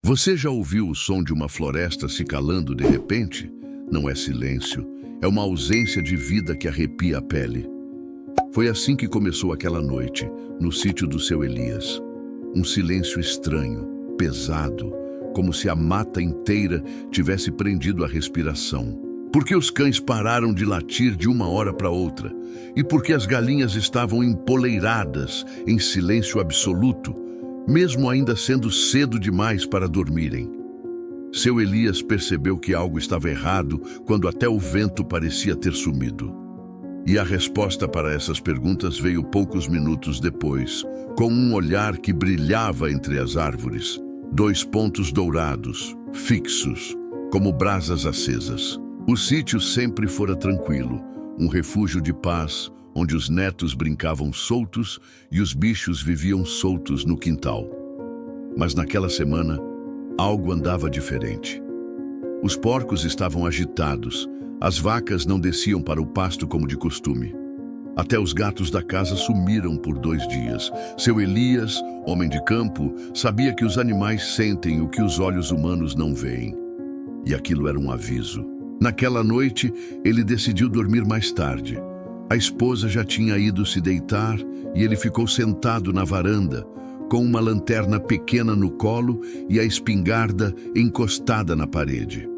Você já ouviu o som de uma floresta se calando de repente? Não é silêncio, é uma ausência de vida que arrepia a pele. Foi assim que começou aquela noite, no sítio do seu Elias. Um silêncio estranho, pesado, como se a mata inteira tivesse prendido a respiração. Porque os cães pararam de latir de uma hora para outra, e porque as galinhas estavam empoleiradas em silêncio absoluto, mesmo ainda sendo cedo demais para dormirem. Seu Elias percebeu que algo estava errado quando até o vento parecia ter sumido. E a resposta para essas perguntas veio poucos minutos depois, com um olhar que brilhava entre as árvores. 2 pontos dourados, fixos, como brasas acesas. O sítio sempre fora tranquilo, um refúgio de paz, onde os netos brincavam soltos e os bichos viviam soltos no quintal. Mas naquela semana, algo andava diferente. Os porcos estavam agitados, as vacas não desciam para o pasto como de costume. Até os gatos da casa sumiram por 2 dias. Seu Elias, homem de campo, sabia que os animais sentem o que os olhos humanos não veem. E aquilo era um aviso. Naquela noite, ele decidiu dormir mais tarde. A esposa já tinha ido se deitar e ele ficou sentado na varanda, com uma lanterna pequena no colo e a espingarda encostada na parede.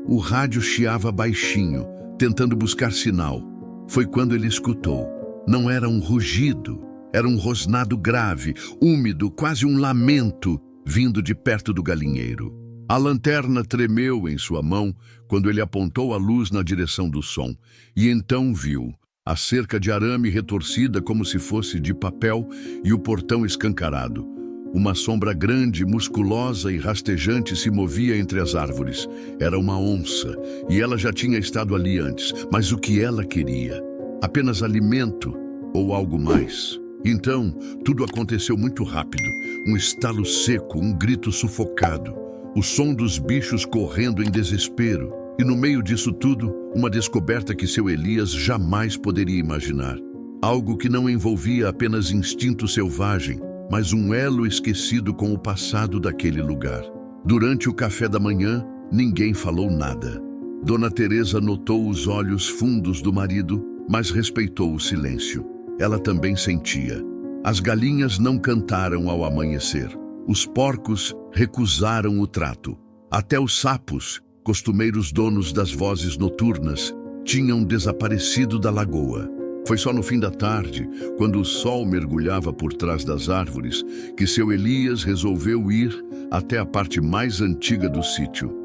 O rádio chiava baixinho, tentando buscar sinal. Foi quando ele escutou. Não era um rugido, era um rosnado grave, úmido, quase um lamento, vindo de perto do galinheiro. A lanterna tremeu em sua mão quando ele apontou a luz na direção do som, e então viu a cerca de arame retorcida como se fosse de papel e o portão escancarado. Uma sombra grande, musculosa e rastejante se movia entre as árvores. Era uma onça, e ela já tinha estado ali antes. Mas o que ela queria? Apenas alimento ou algo mais? Então, tudo aconteceu muito rápido. Um estalo seco, um grito sufocado. O som dos bichos correndo em desespero. E no meio disso tudo, uma descoberta que seu Elias jamais poderia imaginar. Algo que não envolvia apenas instinto selvagem, mas um elo esquecido com o passado daquele lugar. Durante o café da manhã, ninguém falou nada. Dona Teresa notou os olhos fundos do marido, mas respeitou o silêncio. Ela também sentia. As galinhas não cantaram ao amanhecer. Os porcos recusaram o trato. Até os sapos, costumeiros donos das vozes noturnas, tinham desaparecido da lagoa. Foi só no fim da tarde, quando o sol mergulhava por trás das árvores, que seu Elias resolveu ir até a parte mais antiga do sítio.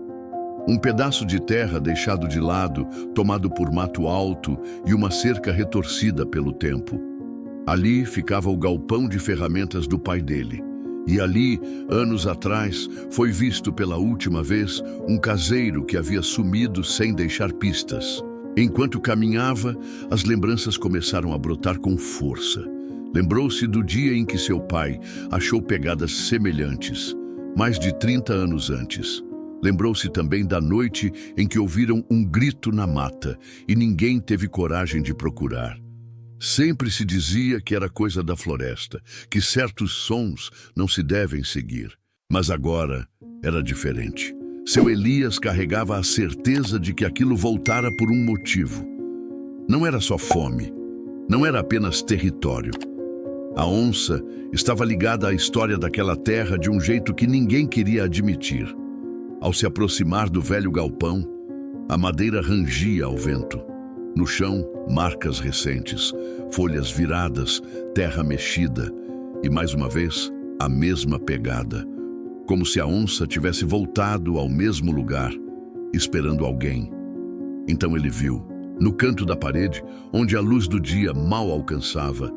Um pedaço de terra deixado de lado, tomado por mato alto e uma cerca retorcida pelo tempo. Ali ficava o galpão de ferramentas do pai dele. E ali, anos atrás, foi visto pela última vez um caseiro que havia sumido sem deixar pistas. Enquanto caminhava, as lembranças começaram a brotar com força. Lembrou-se do dia em que seu pai achou pegadas semelhantes, mais de 30 anos antes. Lembrou-se também da noite em que ouviram um grito na mata e ninguém teve coragem de procurar. Sempre se dizia que era coisa da floresta, que certos sons não se devem seguir. Mas agora era diferente. Seu Elias carregava a certeza de que aquilo voltara por um motivo. Não era só fome, não era apenas território. A onça estava ligada à história daquela terra de um jeito que ninguém queria admitir. Ao se aproximar do velho galpão, a madeira rangia ao vento. No chão, marcas recentes, folhas viradas, terra mexida e, mais uma vez, a mesma pegada. Como se a onça tivesse voltado ao mesmo lugar, esperando alguém. Então ele viu, no canto da parede, onde a luz do dia mal alcançava,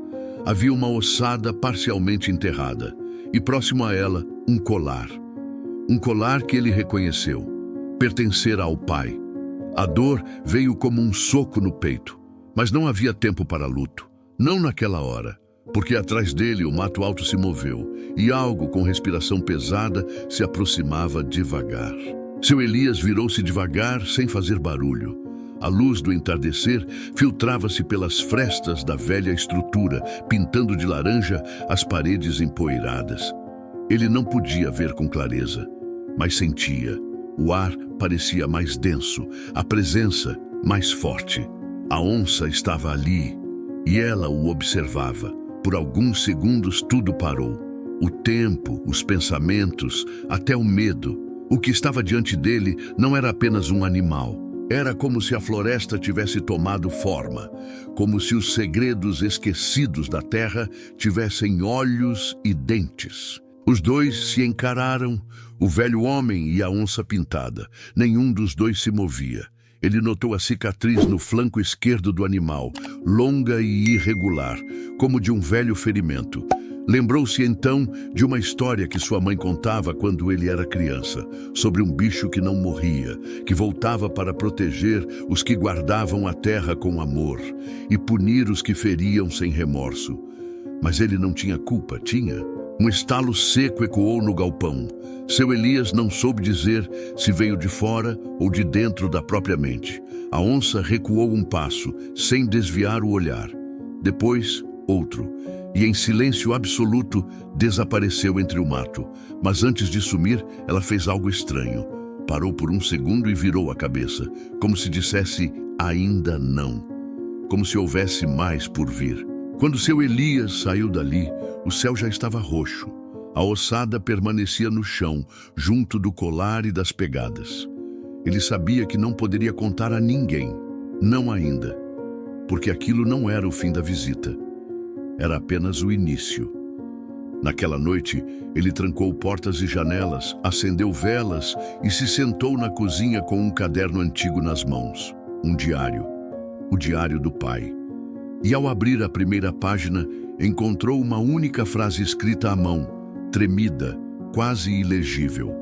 havia uma ossada parcialmente enterrada e, próximo a ela, um colar. Um colar que ele reconheceu, pertencer ao pai. A dor veio como um soco no peito, mas não havia tempo para luto. Não naquela hora, porque atrás dele o mato alto se moveu e algo com respiração pesada se aproximava devagar. Seu Elias virou-se devagar, sem fazer barulho. A luz do entardecer filtrava-se pelas frestas da velha estrutura, pintando de laranja as paredes empoeiradas. Ele não podia ver com clareza, mas sentia. O ar parecia mais denso, a presença mais forte. A onça estava ali e ela o observava. Por alguns segundos tudo parou. O tempo, os pensamentos, até o medo. O que estava diante dele não era apenas um animal. Era como se a floresta tivesse tomado forma, como se os segredos esquecidos da terra tivessem olhos e dentes. Os dois se encararam, o velho homem e a onça pintada. Nenhum dos dois se movia. Ele notou a cicatriz no flanco esquerdo do animal, longa e irregular, como de um velho ferimento. Lembrou-se então de uma história que sua mãe contava quando ele era criança, sobre um bicho que não morria, que voltava para proteger os que guardavam a terra com amor e punir os que feriam sem remorso. Mas ele não tinha culpa, tinha? Um estalo seco ecoou no galpão. Seu Elias não soube dizer se veio de fora ou de dentro da própria mente. A onça recuou um passo, sem desviar o olhar. Depois, outro. E em silêncio absoluto desapareceu entre o mato. Mas antes de sumir, ela fez algo estranho. Parou por um segundo e virou a cabeça, como se dissesse ainda não. Como se houvesse mais por vir. Quando seu Elias saiu dali, o céu já estava roxo. A ossada permanecia no chão, junto do colar e das pegadas. Ele sabia que não poderia contar a ninguém, não ainda, porque aquilo não era o fim da visita. Era apenas o início. Naquela noite, ele trancou portas e janelas, acendeu velas e se sentou na cozinha com um caderno antigo nas mãos. Um diário. O diário do pai. E ao abrir a primeira página, encontrou uma única frase escrita à mão, tremida, quase ilegível.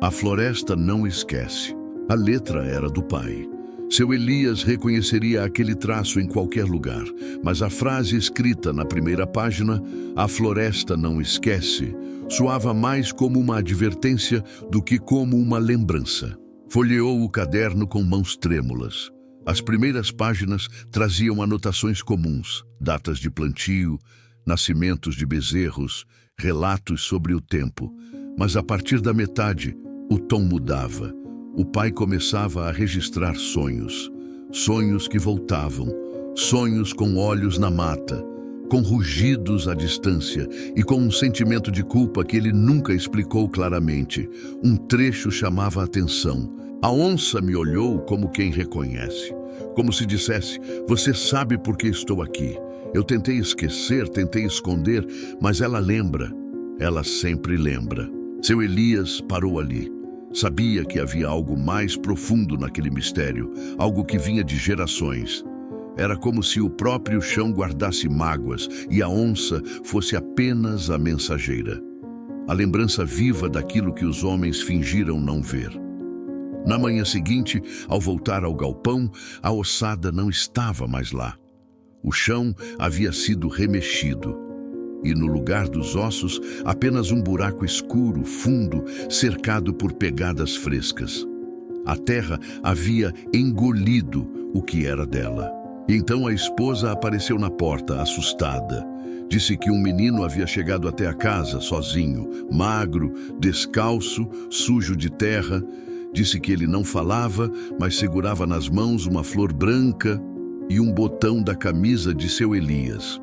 A floresta não esquece. A letra era do pai. Seu Elias reconheceria aquele traço em qualquer lugar, mas a frase escrita na primeira página, a floresta não esquece, soava mais como uma advertência do que como uma lembrança. Folheou o caderno com mãos trêmulas. As primeiras páginas traziam anotações comuns, datas de plantio, nascimentos de bezerros, relatos sobre o tempo. Mas a partir da metade, o tom mudava. O pai começava a registrar sonhos. Sonhos que voltavam. Sonhos com olhos na mata, com rugidos à distância e com um sentimento de culpa que ele nunca explicou claramente. Um trecho chamava a atenção. A onça me olhou como quem reconhece. Como se dissesse, você sabe por que estou aqui. Eu tentei esquecer, tentei esconder, mas ela lembra. Ela sempre lembra. Seu Elias parou ali. Sabia que havia algo mais profundo naquele mistério, algo que vinha de gerações. Era como se o próprio chão guardasse mágoas e a onça fosse apenas a mensageira. A lembrança viva daquilo que os homens fingiram não ver. Na manhã seguinte, ao voltar ao galpão, a ossada não estava mais lá. O chão havia sido remexido. E no lugar dos ossos, apenas um buraco escuro, fundo, cercado por pegadas frescas. A terra havia engolido o que era dela. E então a esposa apareceu na porta, assustada. Disse que um menino havia chegado até a casa, sozinho, magro, descalço, sujo de terra. Disse que ele não falava, mas segurava nas mãos uma flor branca e um botão da camisa de seu Elias.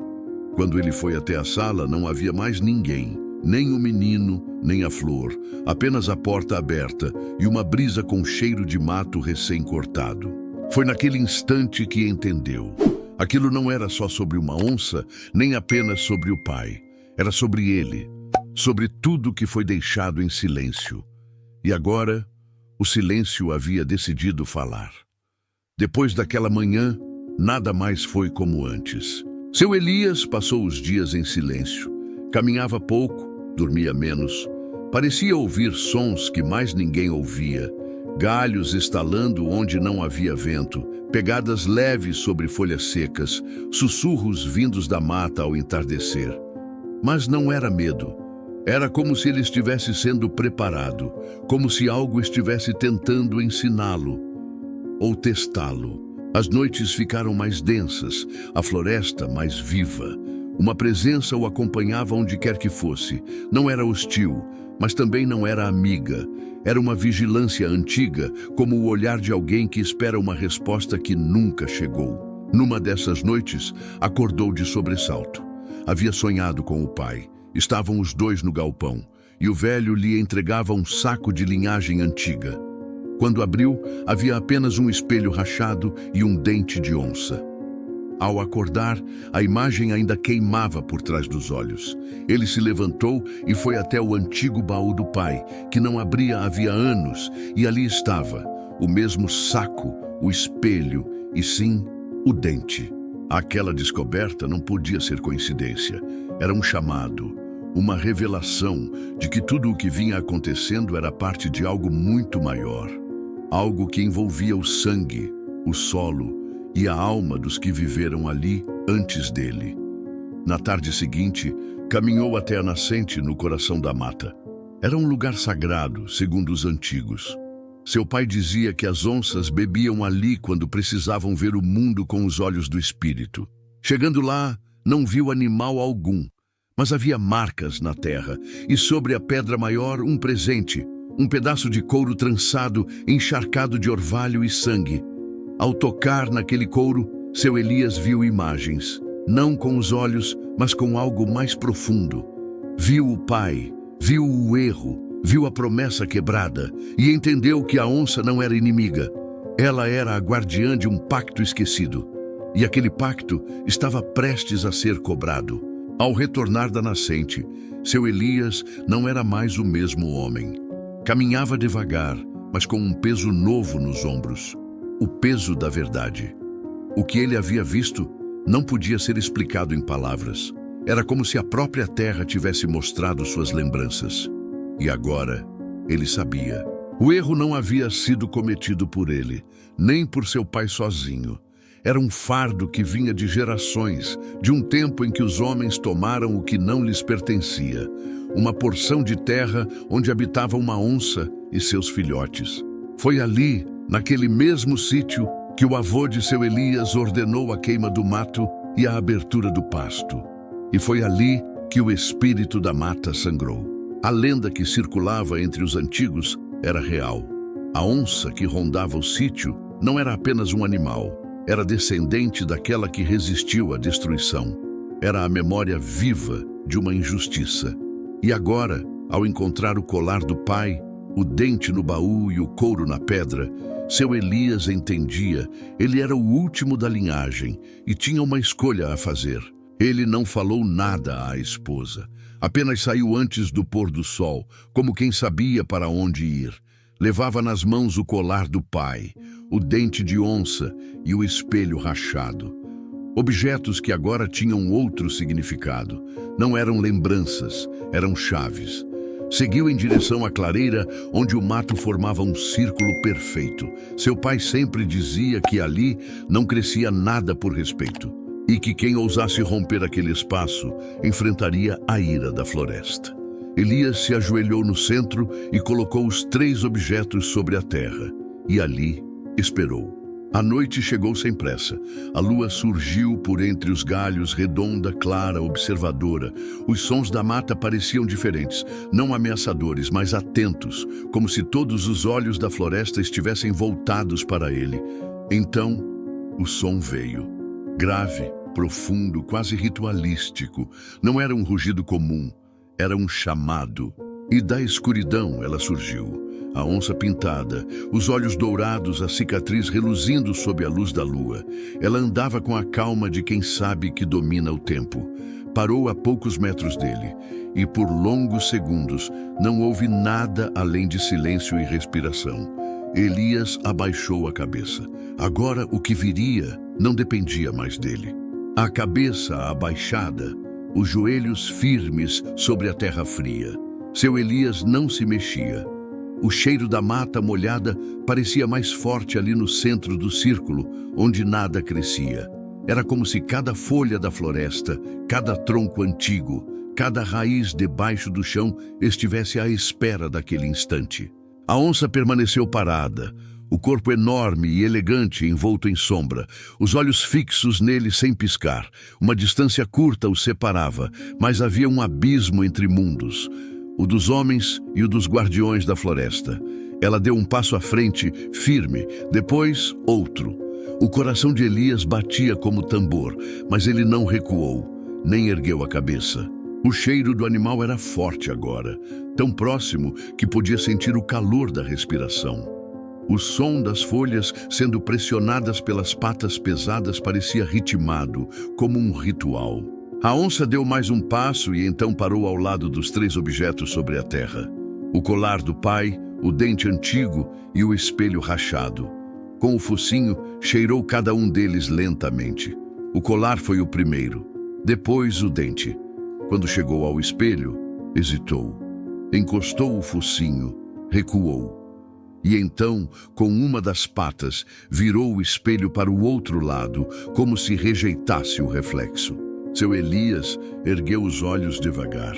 Quando ele foi até a sala, não havia mais ninguém, nem o menino, nem a flor, apenas a porta aberta e uma brisa com cheiro de mato recém-cortado. Foi naquele instante que entendeu. Aquilo não era só sobre uma onça, nem apenas sobre o pai. Era sobre ele, sobre tudo que foi deixado em silêncio. E agora, o silêncio havia decidido falar. Depois daquela manhã, nada mais foi como antes. Seu Elias passou os dias em silêncio. Caminhava pouco, dormia menos. Parecia ouvir sons que mais ninguém ouvia. Galhos estalando onde não havia vento, pegadas leves sobre folhas secas, sussurros vindos da mata ao entardecer. Mas não era medo. Era como se ele estivesse sendo preparado, como se algo estivesse tentando ensiná-lo ou testá-lo. As noites ficaram mais densas, a floresta mais viva. Uma presença o acompanhava onde quer que fosse. Não era hostil, mas também não era amiga. Era uma vigilância antiga, como o olhar de alguém que espera uma resposta que nunca chegou. Numa dessas noites, acordou de sobressalto. Havia sonhado com o pai. Estavam os dois no galpão, e o velho lhe entregava um saco de linhagem antiga. Quando abriu, havia apenas um espelho rachado e um dente de onça. Ao acordar, a imagem ainda queimava por trás dos olhos. Ele se levantou e foi até o antigo baú do pai, que não abria havia anos, e ali estava, o mesmo saco, o espelho e sim, o dente. Aquela descoberta não podia ser coincidência. Era um chamado, uma revelação de que tudo o que vinha acontecendo era parte de algo muito maior. Algo que envolvia o sangue, o solo e a alma dos que viveram ali antes dele. Na tarde seguinte, caminhou até a nascente no coração da mata. Era um lugar sagrado, segundo os antigos. Seu pai dizia que as onças bebiam ali quando precisavam ver o mundo com os olhos do espírito. Chegando lá, não viu animal algum, mas havia marcas na terra e sobre a pedra maior um presente, um pedaço de couro trançado, encharcado de orvalho e sangue. Ao tocar naquele couro, seu Elias viu imagens, não com os olhos, mas com algo mais profundo. Viu o pai, viu o erro, viu a promessa quebrada e entendeu que a onça não era inimiga. Ela era a guardiã de um pacto esquecido. E aquele pacto estava prestes a ser cobrado. Ao retornar da nascente, seu Elias não era mais o mesmo homem. Caminhava devagar, mas com um peso novo nos ombros. O peso da verdade. O que ele havia visto não podia ser explicado em palavras. Era como se a própria terra tivesse mostrado suas lembranças. E agora, ele sabia. O erro não havia sido cometido por ele, nem por seu pai sozinho. Era um fardo que vinha de gerações, de um tempo em que os homens tomaram o que não lhes pertencia. Uma porção de terra onde habitava uma onça e seus filhotes. Foi ali, naquele mesmo sítio, que o avô de seu Elias ordenou a queima do mato e a abertura do pasto. E foi ali que o espírito da mata sangrou. A lenda que circulava entre os antigos era real. A onça que rondava o sítio não era apenas um animal, era descendente daquela que resistiu à destruição. Era a memória viva de uma injustiça. E agora, ao encontrar o colar do pai, o dente no baú e o couro na pedra, seu Elias entendia, ele era o último da linhagem e tinha uma escolha a fazer. Ele não falou nada à esposa, apenas saiu antes do pôr do sol, como quem sabia para onde ir. Levava nas mãos o colar do pai, o dente de onça e o espelho rachado. Objetos que agora tinham outro significado. Não eram lembranças, eram chaves. Seguiu em direção à clareira, onde o mato formava um círculo perfeito. Seu pai sempre dizia que ali não crescia nada por respeito, e que quem ousasse romper aquele espaço enfrentaria a ira da floresta. Elias se ajoelhou no centro e colocou os 3 objetos sobre a terra, e ali esperou. A noite chegou sem pressa. A lua surgiu por entre os galhos, redonda, clara, observadora. Os sons da mata pareciam diferentes, não ameaçadores, mas atentos, como se todos os olhos da floresta estivessem voltados para ele. Então, o som veio. Grave, profundo, quase ritualístico. Não era um rugido comum, era um chamado. E da escuridão ela surgiu. A onça pintada, os olhos dourados, a cicatriz reluzindo sob a luz da lua. Ela andava com a calma de quem sabe que domina o tempo. Parou a poucos metros dele, e por longos segundos não houve nada além de silêncio e respiração. Elias abaixou a cabeça. Agora o que viria não dependia mais dele. A cabeça abaixada, os joelhos firmes sobre a terra fria. Seu Elias não se mexia. O cheiro da mata molhada parecia mais forte ali no centro do círculo, onde nada crescia. Era como se cada folha da floresta, cada tronco antigo, cada raiz debaixo do chão estivesse à espera daquele instante. A onça permaneceu parada, o corpo enorme e elegante envolto em sombra, os olhos fixos nele sem piscar. Uma distância curta os separava, mas havia um abismo entre mundos. o dos homens e o dos guardiões da floresta. Ela deu um passo à frente, firme, depois outro. O coração de Elias batia como tambor, mas ele não recuou, nem ergueu a cabeça. O cheiro do animal era forte agora, tão próximo que podia sentir o calor da respiração. O som das folhas sendo pressionadas pelas patas pesadas parecia ritmado, como um ritual. A onça deu mais um passo e então parou ao lado dos 3 objetos sobre a terra. O colar do pai, o dente antigo e o espelho rachado. Com o focinho, cheirou cada um deles lentamente. O colar foi o primeiro, depois o dente. Quando chegou ao espelho, hesitou. Encostou o focinho, recuou. E então, com uma das patas, virou o espelho para o outro lado, como se rejeitasse o reflexo. Seu Elias ergueu os olhos devagar.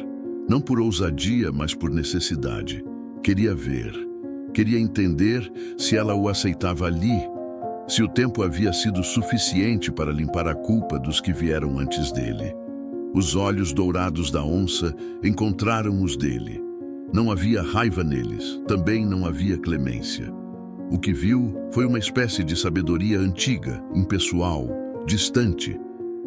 Não por ousadia, mas por necessidade. Queria ver. Queria entender se ela o aceitava ali, se o tempo havia sido suficiente para limpar a culpa dos que vieram antes dele. Os olhos dourados da onça encontraram os dele. Não havia raiva neles, também não havia clemência. O que viu foi uma espécie de sabedoria antiga, impessoal, distante.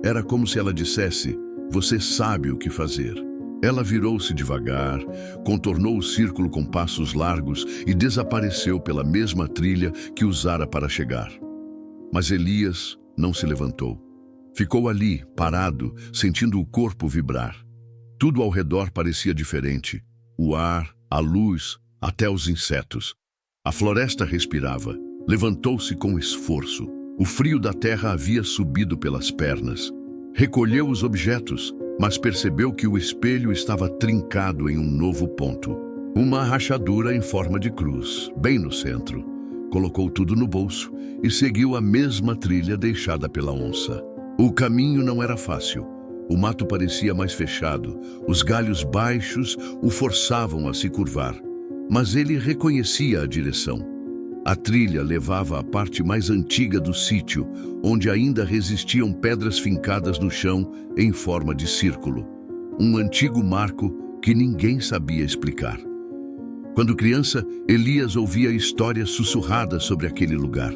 Era como se ela dissesse: "Você sabe o que fazer." Ela virou-se devagar, contornou o círculo com passos largos e desapareceu pela mesma trilha que usara para chegar. Mas Elias não se levantou. Ficou ali, parado, sentindo o corpo vibrar. Tudo ao redor parecia diferente. O ar, a luz, até os insetos. A floresta respirava. Levantou-se com esforço. O frio da terra havia subido pelas pernas. Recolheu os objetos, mas percebeu que o espelho estava trincado em um novo ponto. Uma rachadura em forma de cruz, bem no centro. Colocou tudo no bolso e seguiu a mesma trilha deixada pela onça. O caminho não era fácil. O mato parecia mais fechado. Os galhos baixos o forçavam a se curvar. Mas ele reconhecia a direção. A trilha levava à parte mais antiga do sítio, onde ainda resistiam pedras fincadas no chão em forma de círculo. Um antigo marco que ninguém sabia explicar. Quando criança, Elias ouvia histórias sussurradas sobre aquele lugar.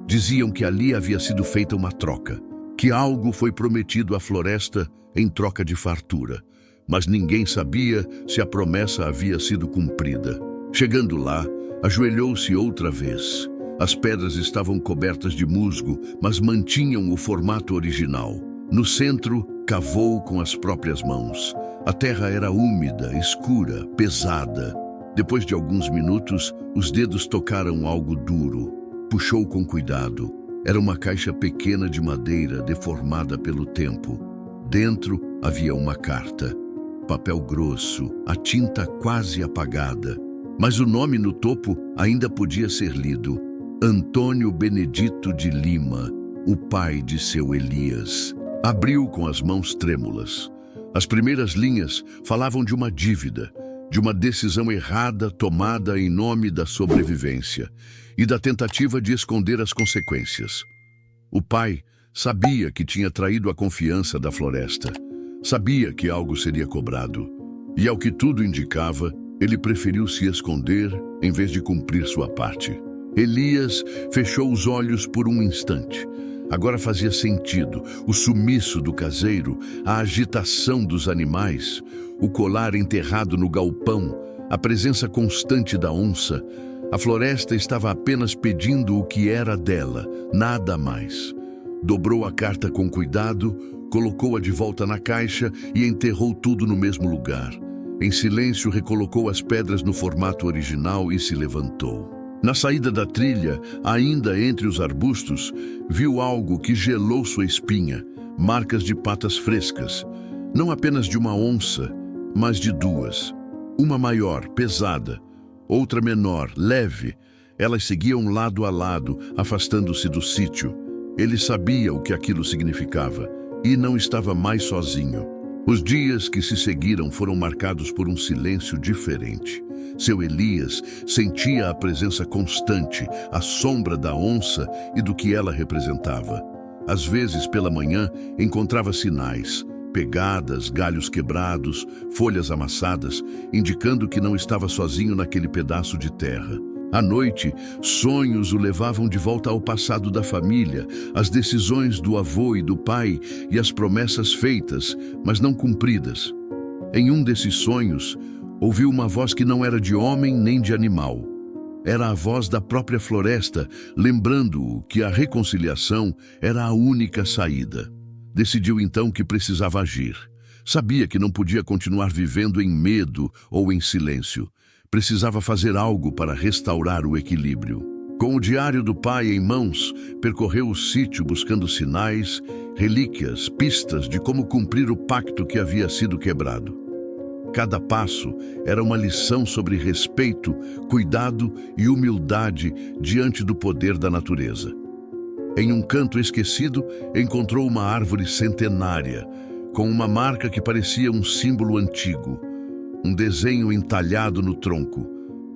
Diziam que ali havia sido feita uma troca, que algo foi prometido à floresta em troca de fartura, mas ninguém sabia se a promessa havia sido cumprida. Chegando lá, ajoelhou-se outra vez. As pedras estavam cobertas de musgo, mas mantinham o formato original. No centro, cavou com as próprias mãos. A terra era úmida, escura, pesada. Depois de alguns minutos, os dedos tocaram algo duro. Puxou com cuidado. Era uma caixa pequena de madeira deformada pelo tempo. Dentro havia uma carta. Papel grosso, a tinta quase apagada. Mas o nome no topo ainda podia ser lido: Antônio Benedito de Lima, o pai de seu Elias. Abriu com as mãos trêmulas. As primeiras linhas falavam de uma dívida, de uma decisão errada tomada em nome da sobrevivência e da tentativa de esconder as consequências. O pai sabia que tinha traído a confiança da floresta. Sabia que algo seria cobrado. E, ao que tudo indicava, ele preferiu se esconder em vez de cumprir sua parte. Elias fechou os olhos por um instante. Agora fazia sentido o sumiço do caseiro, a agitação dos animais, o colar enterrado no galpão, a presença constante da onça. A floresta estava apenas pedindo o que era dela, nada mais. Dobrou a carta com cuidado, colocou-a de volta na caixa e enterrou tudo no mesmo lugar. Em silêncio, recolocou as pedras no formato original e se levantou. Na saída da trilha, ainda entre os arbustos, viu algo que gelou sua espinha, marcas de patas frescas. Não apenas de uma onça, mas de 2. Uma maior, pesada, outra menor, leve. Elas seguiam lado a lado, afastando-se do sítio. Ele sabia o que aquilo significava e não estava mais sozinho. Os dias que se seguiram foram marcados por um silêncio diferente. Seu Elias sentia a presença constante, a sombra da onça e do que ela representava. Às vezes, pela manhã, encontrava sinais, pegadas, galhos quebrados, folhas amassadas, indicando que não estava sozinho naquele pedaço de terra. À noite, sonhos o levavam de volta ao passado da família, as decisões do avô e do pai e as promessas feitas, mas não cumpridas. Em um desses sonhos, ouviu uma voz que não era de homem nem de animal. Era a voz da própria floresta, lembrando-o que a reconciliação era a única saída. Decidiu então que precisava agir. Sabia que não podia continuar vivendo em medo ou em silêncio. Precisava fazer algo para restaurar o equilíbrio. Com o diário do pai em mãos, percorreu o sítio buscando sinais, relíquias, pistas de como cumprir o pacto que havia sido quebrado. Cada passo era uma lição sobre respeito, cuidado e humildade diante do poder da natureza. Em um canto esquecido, encontrou uma árvore centenária, com uma marca que parecia um símbolo antigo. Um desenho entalhado no tronco,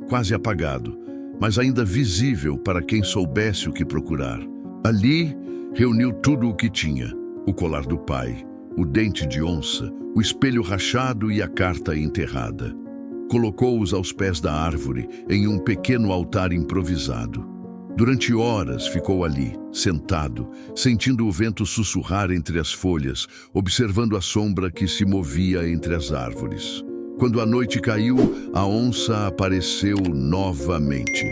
quase apagado, mas ainda visível para quem soubesse o que procurar. Ali, reuniu tudo o que tinha: o colar do pai, o dente de onça, o espelho rachado e a carta enterrada. Colocou-os aos pés da árvore, em um pequeno altar improvisado. Durante horas ficou ali, sentado, sentindo o vento sussurrar entre as folhas, observando a sombra que se movia entre as árvores. Quando a noite caiu, a onça apareceu novamente.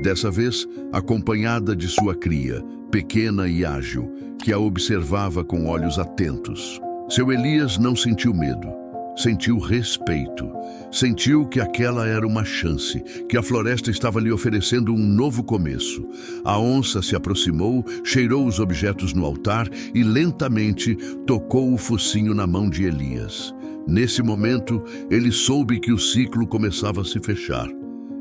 Dessa vez, acompanhada de sua cria, pequena e ágil, que a observava com olhos atentos. Seu Elias não sentiu medo, sentiu respeito. Sentiu que aquela era uma chance, que a floresta estava lhe oferecendo um novo começo. A onça se aproximou, cheirou os objetos no altar e lentamente tocou o focinho na mão de Elias. Nesse momento, ele soube que o ciclo começava a se fechar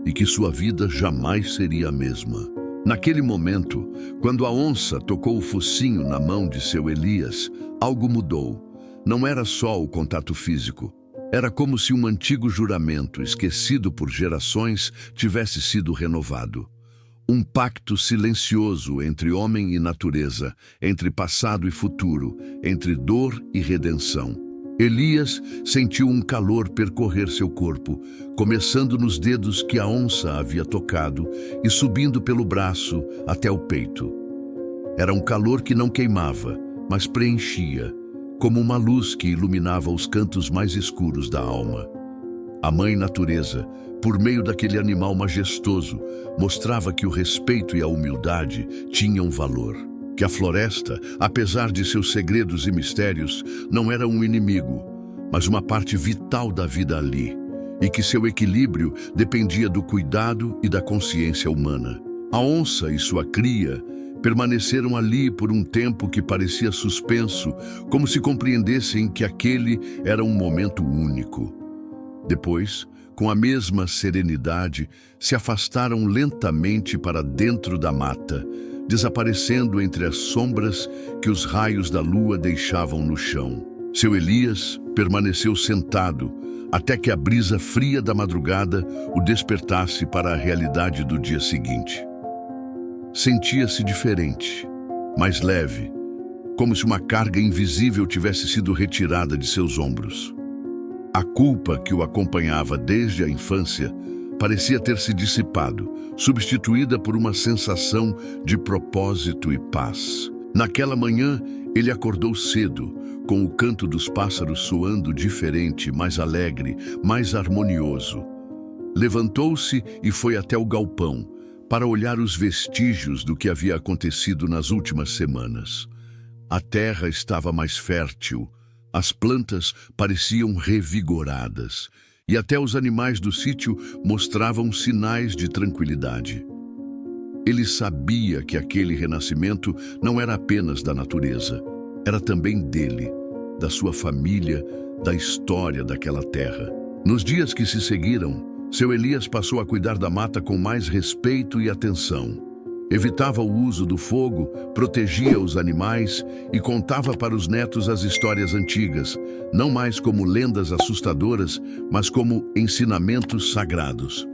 e que sua vida jamais seria a mesma. Naquele momento, quando a onça tocou o focinho na mão de seu Elias, algo mudou. Não era só o contato físico. Era como se um antigo juramento, esquecido por gerações, tivesse sido renovado. Um pacto silencioso entre homem e natureza, entre passado e futuro, entre dor e redenção. Elias sentiu um calor percorrer seu corpo, começando nos dedos que a onça havia tocado e subindo pelo braço até o peito. Era um calor que não queimava, mas preenchia, como uma luz que iluminava os cantos mais escuros da alma. A mãe natureza, por meio daquele animal majestoso, mostrava que o respeito e a humildade tinham valor. Que a floresta, apesar de seus segredos e mistérios, não era um inimigo, mas uma parte vital da vida ali, e que seu equilíbrio dependia do cuidado e da consciência humana. A onça e sua cria permaneceram ali por um tempo que parecia suspenso, como se compreendessem que aquele era um momento único. Depois, com a mesma serenidade, se afastaram lentamente para dentro da mata, desaparecendo entre as sombras que os raios da lua deixavam no chão. Seu Elias permaneceu sentado até que a brisa fria da madrugada o despertasse para a realidade do dia seguinte. Sentia-se diferente, mais leve, como se uma carga invisível tivesse sido retirada de seus ombros. A culpa que o acompanhava desde a infância parecia ter se dissipado, substituída por uma sensação de propósito e paz. Naquela manhã, ele acordou cedo, com o canto dos pássaros soando diferente, mais alegre, mais harmonioso. Levantou-se e foi até o galpão, para olhar os vestígios do que havia acontecido nas últimas semanas. A terra estava mais fértil, as plantas pareciam revigoradas, e até os animais do sítio mostravam sinais de tranquilidade. Ele sabia que aquele renascimento não era apenas da natureza, era também dele, da sua família, da história daquela terra. Nos dias que se seguiram, seu Elias passou a cuidar da mata com mais respeito e atenção. Evitava o uso do fogo, protegia os animais e contava para os netos as histórias antigas, não mais como lendas assustadoras, mas como ensinamentos sagrados.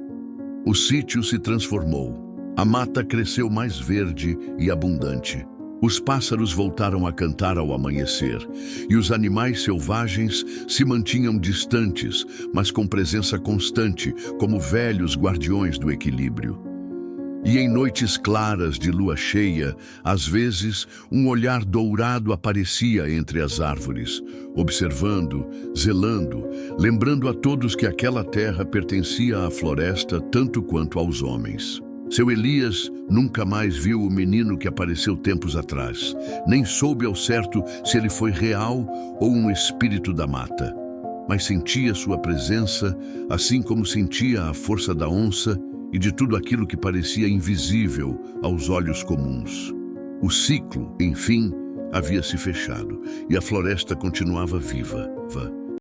O sítio se transformou. A mata cresceu mais verde e abundante. Os pássaros voltaram a cantar ao amanhecer, e os animais selvagens se mantinham distantes, mas com presença constante, como velhos guardiões do equilíbrio. E em noites claras de lua cheia, às vezes, um olhar dourado aparecia entre as árvores, observando, zelando, lembrando a todos que aquela terra pertencia à floresta tanto quanto aos homens. Seu Elias nunca mais viu o menino que apareceu tempos atrás, nem soube ao certo se ele foi real ou um espírito da mata, mas sentia sua presença, assim como sentia a força da onça e de tudo aquilo que parecia invisível aos olhos comuns. O ciclo, enfim, havia se fechado e a floresta continuava viva.